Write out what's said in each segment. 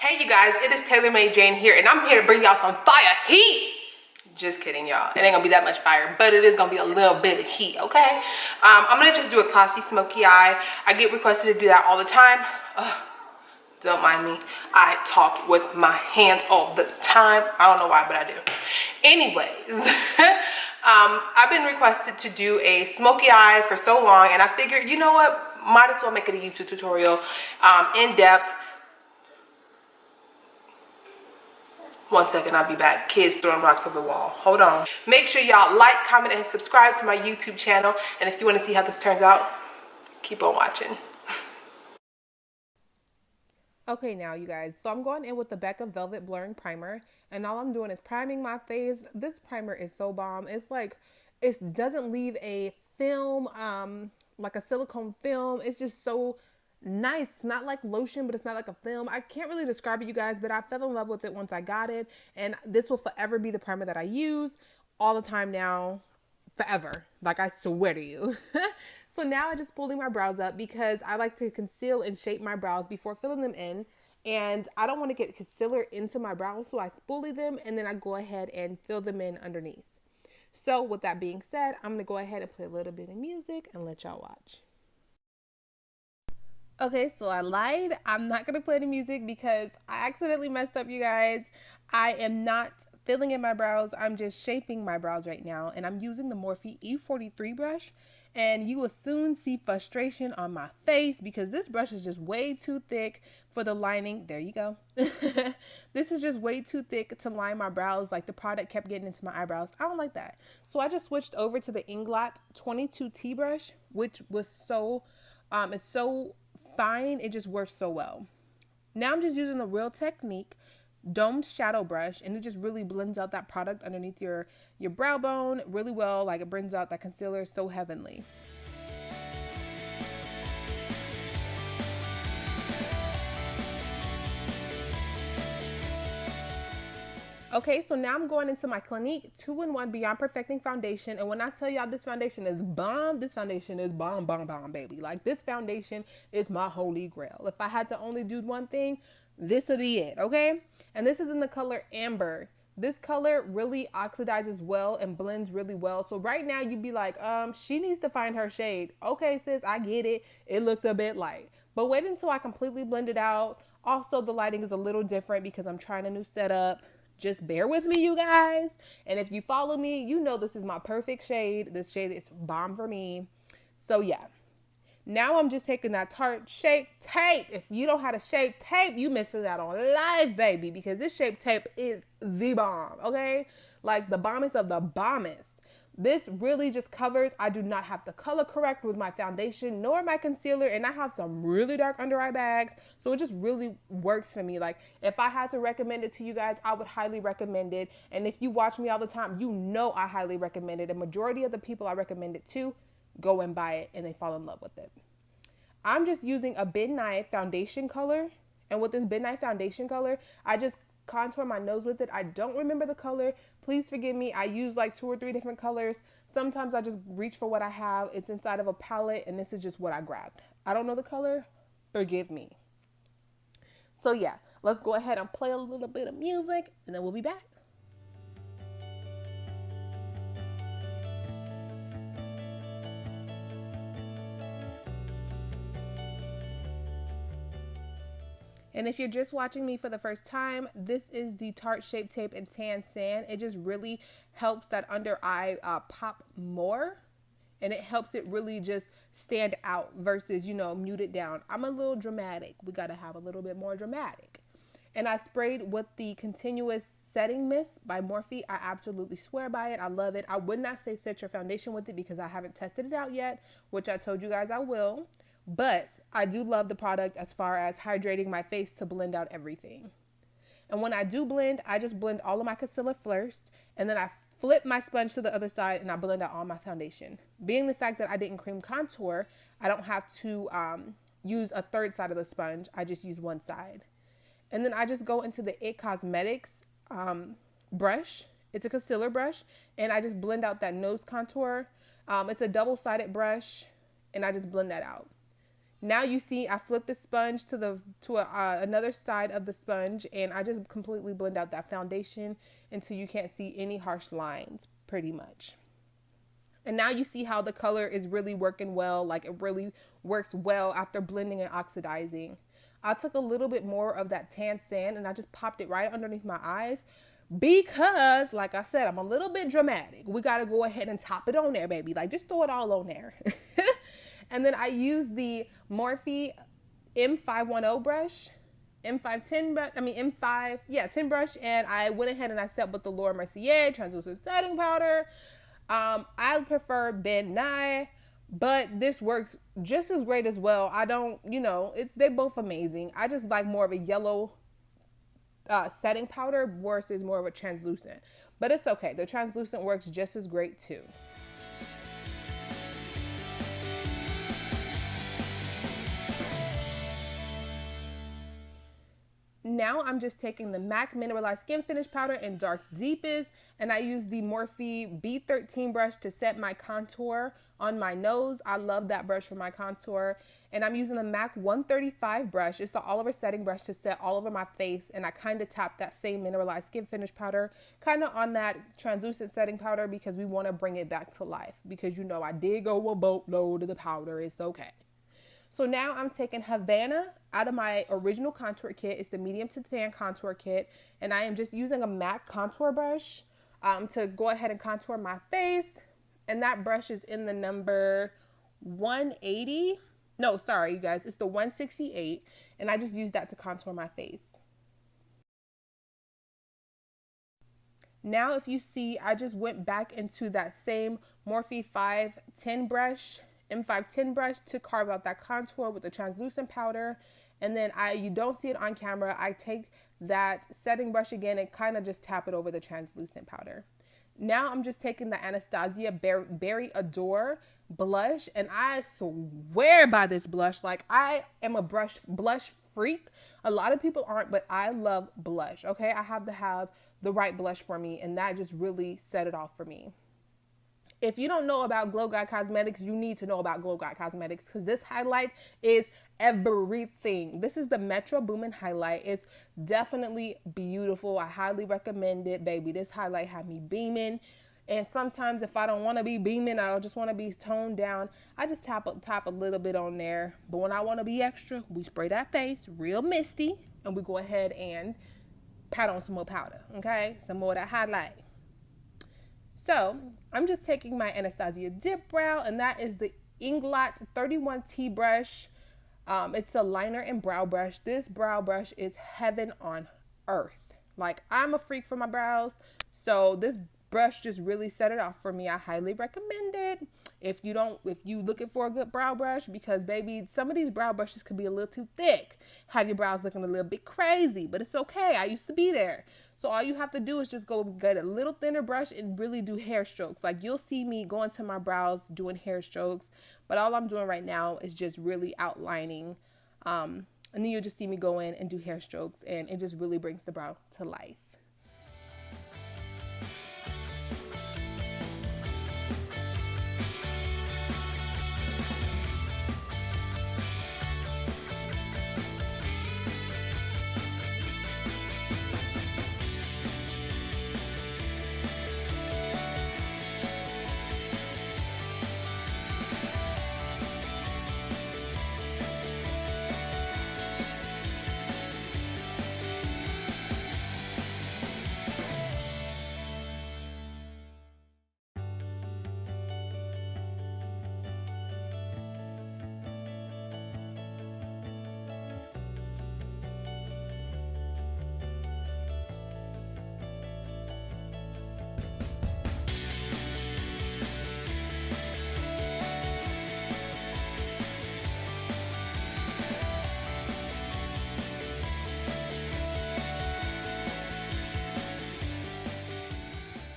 Hey you guys, it is Taylor May Jane here, and I'm here to bring y'all some fire heat. Just kidding, y'all. It ain't gonna be that much fire, but it is gonna be a little bit of heat, okay? I'm gonna just do a classy smoky eye. I get requested to do that all the time. Don't mind me. I talk with my hands all the time. I don't know why, but I do. Anyways, I've been requested to do a smoky eye for so long, and I figured, you know what? Might as well make it a YouTube tutorial, in depth. One second, I'll be back. Kids throwing rocks over the wall. Hold on. Make sure y'all like, comment, and subscribe to my YouTube channel. And if you want to see how this turns out, keep on watching. Okay, now you guys, so I'm going in with the Becca Velvet Blurring Primer, and all I'm doing is priming my face. This primer is so bomb. It's like, it doesn't leave a film, like a silicone film. It's just so nice. It's not like lotion, but it's not like a film. I can't really describe it, you guys, but I fell in love with it once I got it, and this will forever be the primer that I use all the time now, forever. Like, I swear to you. So now I just spoolie my brows up because I like to conceal and shape my brows before filling them in, and I don't want to get concealer into my brows, so I spoolie them and then I go ahead and fill them in underneath. So with that being said, I'm gonna go ahead and play a little bit of music and let y'all watch. Okay, so I lied. I'm not gonna play the music because I accidentally messed up, you guys. I am not filling in my brows. I'm just shaping my brows right now, and I'm using the Morphe E43 brush. And you will soon see frustration on my face because this brush is just way too thick for the lining. There you go. This is just way too thick to line my brows. Like, the product kept getting into my eyebrows. I don't like that. So I just switched over to the Inglot 22T brush, which was so, it's so fine. It just works so well. Now I'm just using the Real Technique domed shadow brush, and it just really blends out that product underneath your brow bone really well. Like, it brings out that concealer so heavenly. Okay, so now I'm going into my Clinique 2-in-1 Beyond Perfecting Foundation. And when I tell y'all this foundation is bomb, this foundation is bomb, bomb, bomb, baby. Like, this foundation is my holy grail. If I had to only do one thing, this would be it, okay? And this is in the color Amber. This color really oxidizes well and blends really well. So right now you'd be like, she needs to find her shade. Okay, sis, I get it. It looks a bit light. But wait until I completely blend it out. Also, the lighting is a little different because I'm trying a new setup. Just bear with me, you guys. And if you follow me, you know this is my perfect shade. This shade is bomb for me. So yeah. Now I'm just taking that Tarte Shape Tape. If you don't know how to shape tape, you missing out on life, baby. Because this Shape Tape is the bomb, okay? Like, the bombest of the bombest. This really just covers. I do not have to color correct with my foundation nor my concealer, and I have some really dark under eye bags, so it just really works for me. Like, if I had to recommend it to you guys, I would highly recommend it. And if you watch me all the time, you know I highly recommend it. A majority of the people I recommend it to go and buy it, and they fall in love with it. I'm just using a Midnight foundation color, and with this Midnight foundation color, I just contour my nose with it. I don't remember the color. Please forgive me. I use like 2 or 3 different colors. Sometimes I just reach for what I have. It's inside of a palette, and this is just what I grabbed. I don't know the color. Forgive me. So yeah, let's go ahead and play a little bit of music, and then we'll be back. And if you're just watching me for the first time, this is the Tarte Shape Tape and Tan Sand. It just really helps that under eye pop more. And it helps it really just stand out versus, mute it down. I'm a little dramatic. We got to have a little bit more dramatic. And I sprayed with the Continuous Setting Mist by Morphe. I absolutely swear by it. I love it. I would not say set your foundation with it because I haven't tested it out yet, which I told you guys I will. But I do love the product as far as hydrating my face to blend out everything. And when I do blend, I just blend all of my concealer first, and then I flip my sponge to the other side and I blend out all my foundation. Being the fact that I didn't cream contour, I don't have to use a third side of the sponge. I just use one side. And then I just go into the IT Cosmetics brush. It's a concealer brush, and I just blend out that nose contour. It's a double-sided brush, and I just blend that out. Now you see I flipped the sponge another side of the sponge, and I just completely blend out that foundation until you can't see any harsh lines pretty much. And now you see how the color is really working well, like it really works well after blending and oxidizing. I took a little bit more of that tan sand and I just popped it right underneath my eyes because, like I said, I'm a little bit dramatic. We got to go ahead and top it on there, baby. Like, just throw it all on there. And then I used the Morphe M510 brush, M510 brush, M5, yeah, 10 brush, and I went ahead and I set with the Laura Mercier translucent setting powder. I prefer Ben Nye, but this works just as great as well. I don't, they're both amazing. I just like more of a yellow setting powder versus more of a translucent, but it's okay. The translucent works just as great too. Now I'm just taking the MAC Mineralized Skin Finish Powder in Dark Deepest, and I use the Morphe B13 brush to set my contour on my nose. I love that brush for my contour. And I'm using the MAC 135 brush. It's an all over setting brush to set all over my face, and I kind of tap that same Mineralized Skin Finish Powder kind of on that translucent setting powder because we want to bring it back to life, because I did go a boatload of the powder. It's okay. So now I'm taking Havana out of my original contour kit. It's the medium to tan contour kit. And I am just using a MAC contour brush to go ahead and contour my face. And that brush is in the number 180. No, sorry, you guys. It's the 168. And I just use that to contour my face. Now, if you see, I just went back into that same Morphe 510 brush. M510 brush to carve out that contour with the translucent powder. And then you don't see it on camera, I take that setting brush again and kind of just tap it over the translucent powder. Now I'm just taking the Anastasia Berry Adore blush, and I swear by this blush. Like, I am a blush freak. A lot of people aren't, but I love blush. Okay, I have to have the right blush for me, and that just really set it off for me. If you don't know about Glow God Cosmetics, you need to know about Glow God Cosmetics, because this highlight is everything. This is the Metro Boomin highlight. It's definitely beautiful. I highly recommend it, baby. This highlight had me beaming. And sometimes if I don't want to be beaming, I just want to be toned down, I just tap a little bit on there. But when I want to be extra, we spray that face real misty, and we go ahead and pat on some more powder, okay? Some more of that highlight. So I'm just taking my Anastasia Dip Brow, and that is the Inglot 31T brush. It's a liner and brow brush. This brow brush is heaven on earth. Like, I'm a freak for my brows, so this brush just really set it off for me. I highly recommend it if you looking for a good brow brush, because baby, some of these brow brushes could be a little too thick, have your brows looking a little bit crazy, but it's okay. I used to be there. So all you have to do is just go get a little thinner brush and really do hair strokes. Like, you'll see me going to my brows doing hair strokes, but all I'm doing right now is just really outlining. And then you'll just see me go in and do hair strokes, and it just really brings the brow to life.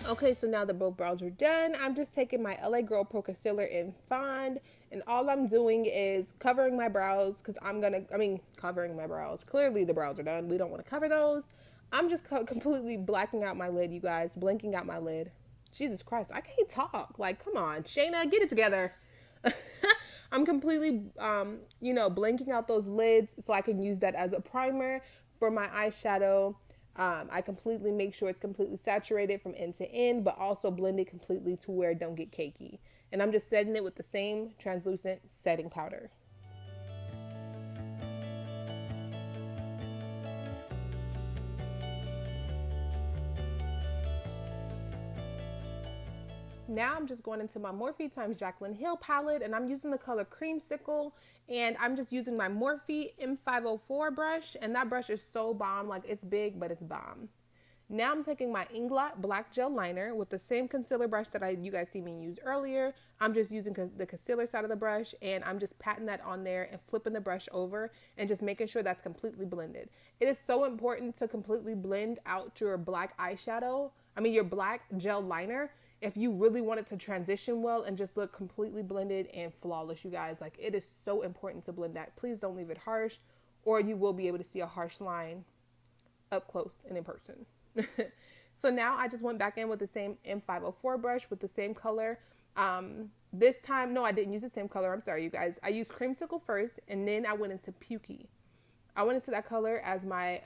Okay, so now that both brows are done, I'm just taking my LA Girl Pro Concealer in Fond, and all I'm doing is covering my brows, because covering my brows. Clearly the brows are done. We don't want to cover those. I'm just completely blacking out my lid, you guys. Blinking out my lid. Jesus Christ, I can't talk. Like, come on, Shayna, get it together. I'm completely, you know, blanking out those lids so I can use that as a primer for my eyeshadow. I completely make sure it's completely saturated from end to end, but also blend it completely to where it don't get cakey. And I'm just setting it with the same translucent setting powder. Now I'm just going into my Morphe times Jaclyn Hill palette, and I'm using the color Creamsicle, and I'm just using my Morphe M504 brush, and that brush is so bomb. Like, it's big, but it's bomb. Now I'm taking my Inglot black gel liner with the same concealer brush that you guys see me use earlier. I'm just using the concealer side of the brush, and I'm just patting that on there and flipping the brush over and just making sure that's completely blended. It is so important to completely blend out your black eyeshadow, your black gel liner, if you really want it to transition well and just look completely blended and flawless, you guys. Like, it is so important to blend that. Please don't leave it harsh, or you will be able to see a harsh line up close and in person. So now I just went back in with the same M504 brush with the same color. This time, no, I didn't use the same color. I'm sorry, you guys. I used Creamsicle first, and then I went into Pukey. I went into that color as my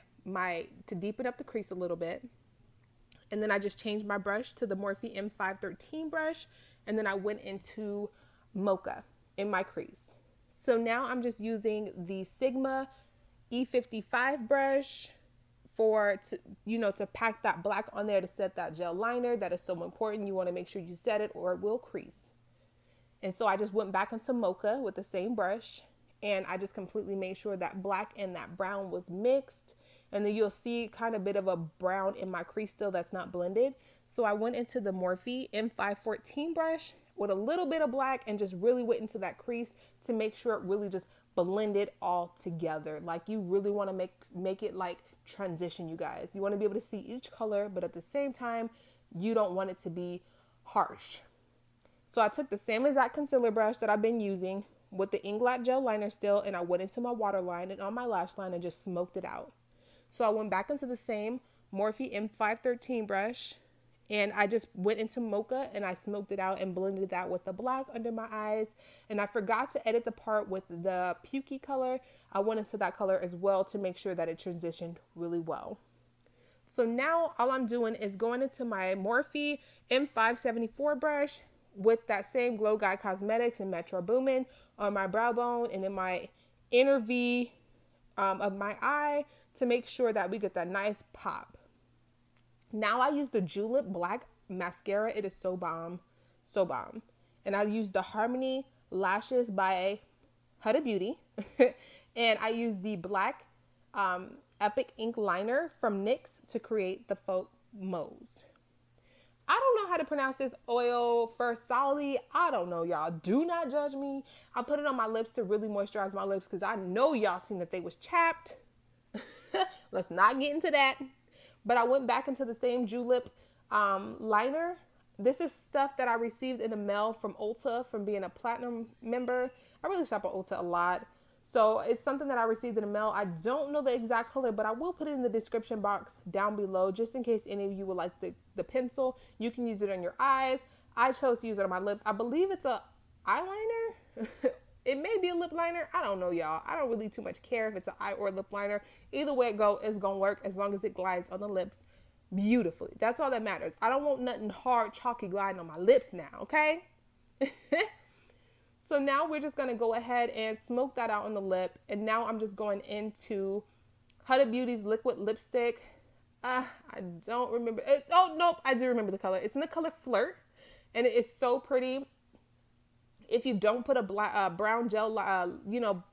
to deepen up the crease a little bit. And then I just changed my brush to the Morphe M513 brush. And then I went into Mocha in my crease. So now I'm just using the Sigma E55 brush to pack that black on there to set that gel liner. That is so important. You want to make sure you set it or it will crease. And so I just went back into Mocha with the same brush, and I just completely made sure that black and that brown was mixed. And then you'll see kind of a bit of a brown in my crease still that's not blended. So I went into the Morphe M514 brush with a little bit of black and just really went into that crease to make sure it really just blended all together. Like, you really want to make it like transition, you guys. You want to be able to see each color, but at the same time, you don't want it to be harsh. So I took the same exact concealer brush that I've been using with the Inglot gel liner still, and I went into my waterline and on my lash line and just smoked it out. So I went back into the same Morphe M513 brush, and I just went into Mocha and I smoked it out and blended that with the black under my eyes. And I forgot to edit the part with the Pukey color. I went into that color as well to make sure that it transitioned really well. So now all I'm doing is going into my Morphe M574 brush with that same Glow Guide Cosmetics and Metro Boomin on my brow bone and in my inner V of my eye to make sure that we get that nice pop. Now I use the Julep Black Mascara. It is so bomb, so bomb. And I use the Harmony Lashes by Huda Beauty. And I use the Black Epic Ink Liner from NYX to create the faux moles. I don't know how to pronounce this oil for Sally. I don't know, y'all. Do not judge me. I put it on my lips to really moisturize my lips because I know y'all seen that they was chapped. Let's not get into that. But I went back into the same Julep liner. This is stuff that I received in the mail from Ulta from being a platinum member. I really shop at Ulta a lot. So it's something that I received in the mail. I don't know the exact color, but I will put it in the description box down below just in case any of you would like the pencil. You can use it on your eyes. I chose to use it on my lips. I believe it's a eyeliner. It may be a lip liner. I don't know, y'all. I don't really too much care if it's an eye or lip liner. Either way it go, it's going to work as long as it glides on the lips beautifully. That's all that matters. I don't want nothing hard, chalky gliding on my lips now, okay? So now we're just going to go ahead and smoke that out on the lip. And now I'm just going into Huda Beauty's liquid lipstick. I don't remember. Oh, nope. I do remember the color. It's in the color Flirt. And it is so pretty. If you don't put a brown gel,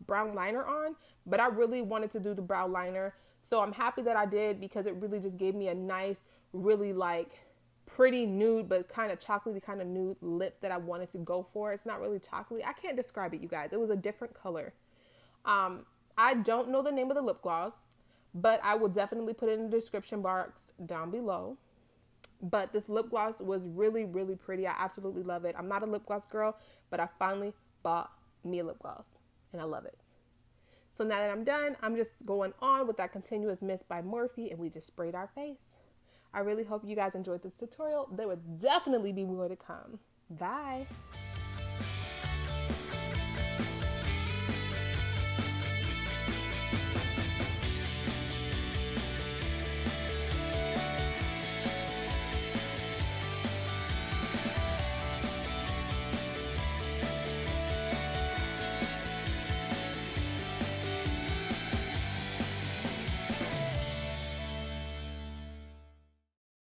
brown liner on. But I really wanted to do the brow liner. So I'm happy that I did because it really just gave me a nice, really like pretty nude, but kind of chocolatey kind of nude lip that I wanted to go for. It's not really chocolatey. I can't describe it, you guys. It was a different color. I don't know the name of the lip gloss, but I will definitely put it in the description box down below. But this lip gloss was really, really pretty. I absolutely love it. I'm not a lip gloss girl, but I finally bought me a lip gloss and I love it. So now that I'm done, I'm just going on with that Continuous Mist by Morphe and we just sprayed our face. I really hope you guys enjoyed this tutorial. There will definitely be more to come. Bye.